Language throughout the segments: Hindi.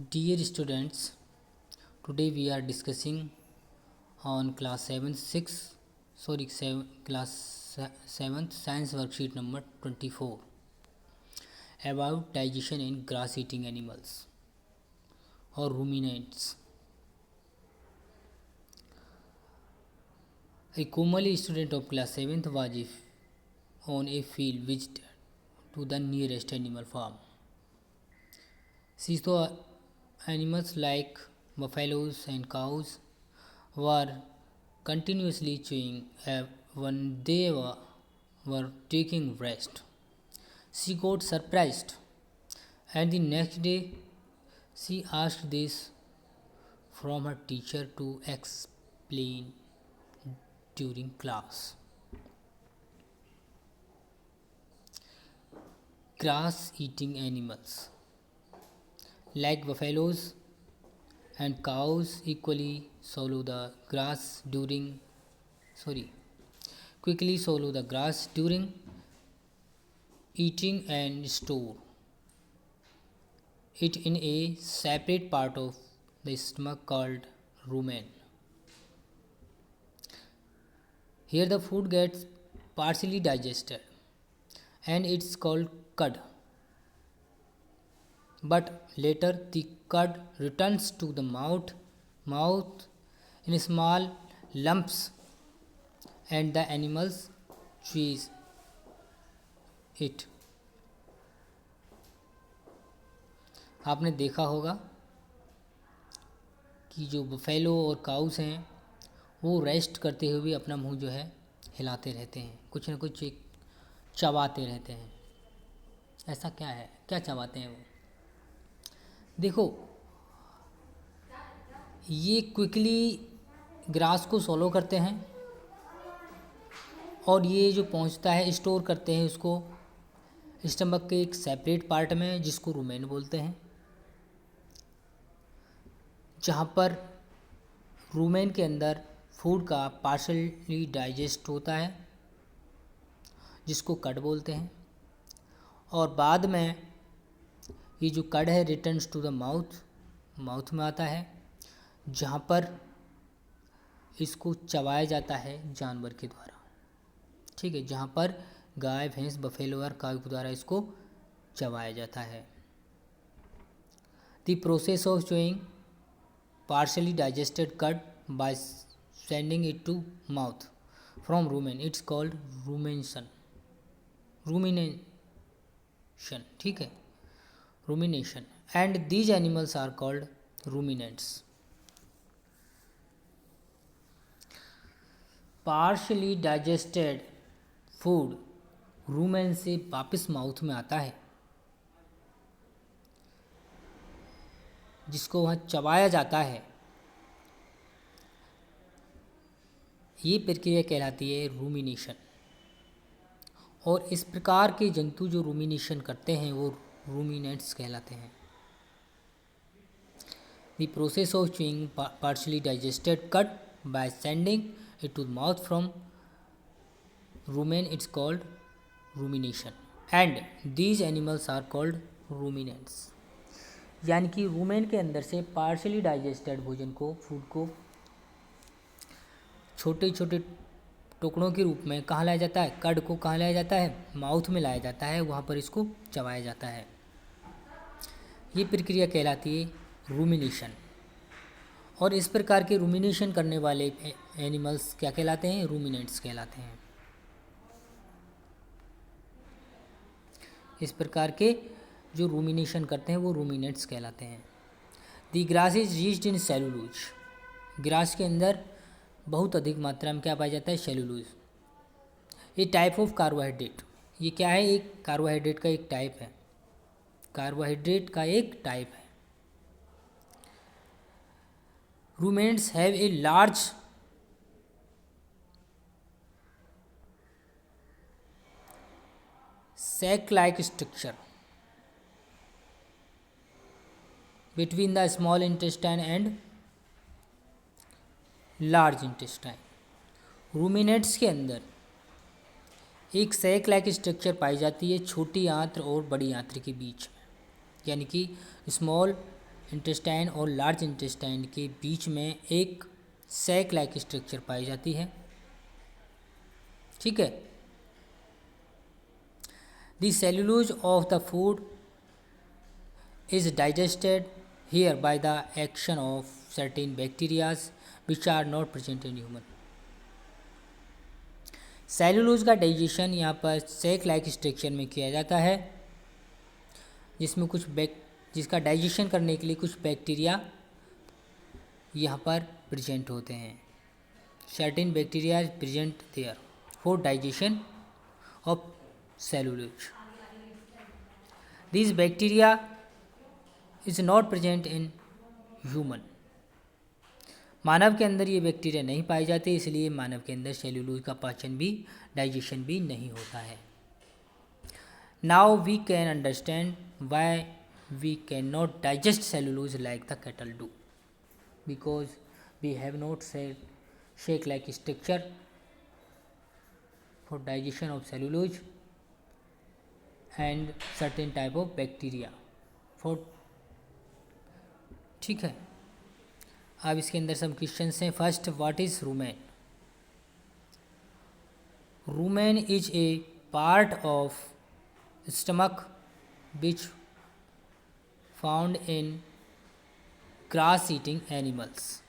Dear students, today we are discussing on class 7th science worksheet number 24 about digestion in grass eating animals or ruminants. A Komali student of class 7th was on a field visit to the nearest animal farm. She saw animals like buffaloes and cows were continuously chewing when they were taking rest. She got surprised, and the next day she asked this from her teacher to explain during class. Grass eating animals like buffaloes and cows equally swallow the grass during quickly swallow the grass during eating and store it in a separate part of the stomach called rumen. Here the food gets partially digested and it's called cud. But later the cud returns to the mouth in small lumps and the animals chews it. आपने देखा होगा कि जो बफेलो और काउस हैं वो रेस्ट करते हुए भी अपना मुंह जो है हिलाते रहते हैं, कुछ न कुछ एक चबाते रहते हैं. ऐसा क्या है, क्या चबाते हैं वो? देखो, ये क्विकली ग्रास को सॉलो करते हैं और ये जो पहुंचता है स्टोर करते हैं उसको स्टमक के एक सेपरेट पार्ट में जिसको रुमेन बोलते हैं, जहाँ पर रुमेन के अंदर फूड का पार्शली डाइजेस्ट होता है जिसको कड बोलते हैं. और बाद में ये जो कड है रिटर्न्स टू द माउथ में आता है जहाँ पर इसको चबाया जाता है जानवर के द्वारा. ठीक है, जहाँ पर गाय भैंस बफेलो और काऊ के द्वारा इसको चबाया जाता है. The process of chewing partially digested cud by sending it to mouth from rumen, it's called rumination. ठीक है, rumination. And these animals are called ruminants. Partially digested food rumen से वापस माउथ में आता है जिसको वहाँ चबाया जाता है. ये प्रक्रिया कहलाती है रूमिनेशन. और इस प्रकार के जंतु जो रूमिनेशन करते हैं वो रूमिनेंट्स कहलाते हैं. The process of chewing partially digested cud by sending it to mouth from rumen, it's called rumination. And these animals are called ruminants. यानी कि रूमेन के अंदर से पार्शली डाइजेस्टेड भोजन को, फूड को छोटे छोटे टुकड़ों के रूप में कहाँ लाया जाता है, कड को कहाँ लाया जाता है, माउथ में लाया जाता है, वहाँ पर इसको चबाया जाता है. ये प्रक्रिया कहलाती है रूमिनेशन. और इस प्रकार के रूमिनेशन करने वाले एनिमल्स क्या कहलाते हैं? रूमिनेंट्स कहलाते हैं. इस प्रकार के जो रूमिनेशन करते हैं वो रूमिनेंट्स कहलाते हैं. The grass is riched in cellulose. Grass के अंदर बहुत अधिक मात्रा में क्या पाया जाता है? सेलुलोज. ये टाइप ऑफ कार्बोहाइड्रेट. ये क्या है? एक कार्बोहाइड्रेट का एक टाइप है. कार्बोहाइड्रेट का एक टाइप है. Ruminants have a large sac-like structure between the small intestine and large intestine. Ruminants के अंदर एक सैक लाइक स्ट्रक्चर पाई जाती है छोटी आंत्र और बड़ी आंत्र के बीच में. यानी कि स्मॉल इंटेस्टाइन और लार्ज इंटेस्टाइन के बीच में एक सैक लाइक स्ट्रक्चर पाई जाती है। ठीक है। The cellulose of the food is digested here by the action of certain bacteria which are not present in human। Cellulose का डाइजेशन यहाँ पर सैक लाइक स्ट्रक्चर में किया जाता है, जिसमें जिसका डाइजेशन करने के लिए कुछ बैक्टीरिया यहाँ पर प्रेजेंट होते हैं। Certain bacteria present there for digestion of cellulose. This bacteria is not present in human. मानव के अंदर ये बैक्टीरिया नहीं पाए जाते, इसलिए मानव के अंदर सेल्यूलोज का पाचन भी, डाइजेशन भी नहीं होता है। Now we can understand why we can not digest cellulose like the cattle do, because we have not sac like structure for digestion of cellulose and certain type of bacteria for. ठीक है। अब इसके अंदर सब क्वेश्चंस हैं। First, what is rumen? Rumen is a part of stomach which found in grass eating animals.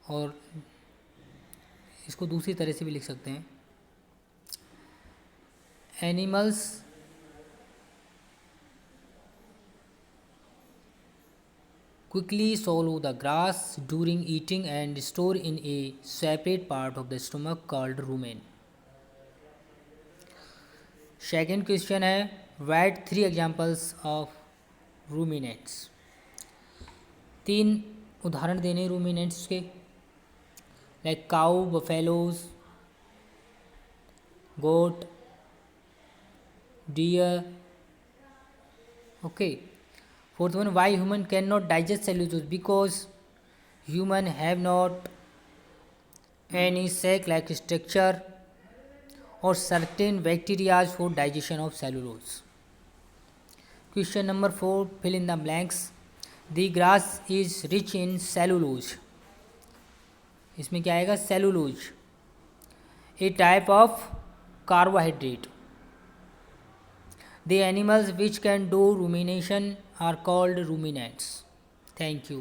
और इसको दूसरी तरह से भी लिख सकते हैं, animals quickly swallow the grass during eating and store in a separate part of the stomach called rumen। Second question है, write 3 examples of ruminants। 3 उदाहरण देने ruminants के, like cow, buffaloes, goat, deer। okay। Fourth one, why human cannot digest cellulose? Because human have not any sac like structure or certain bacteria for digestion of cellulose। Question number 4, fill in the blanks। The grass is rich in cellulose। इसमें क्या आएगा? cellulose, a type of carbohydrate। The animals which can do rumination are called ruminants। Thank you।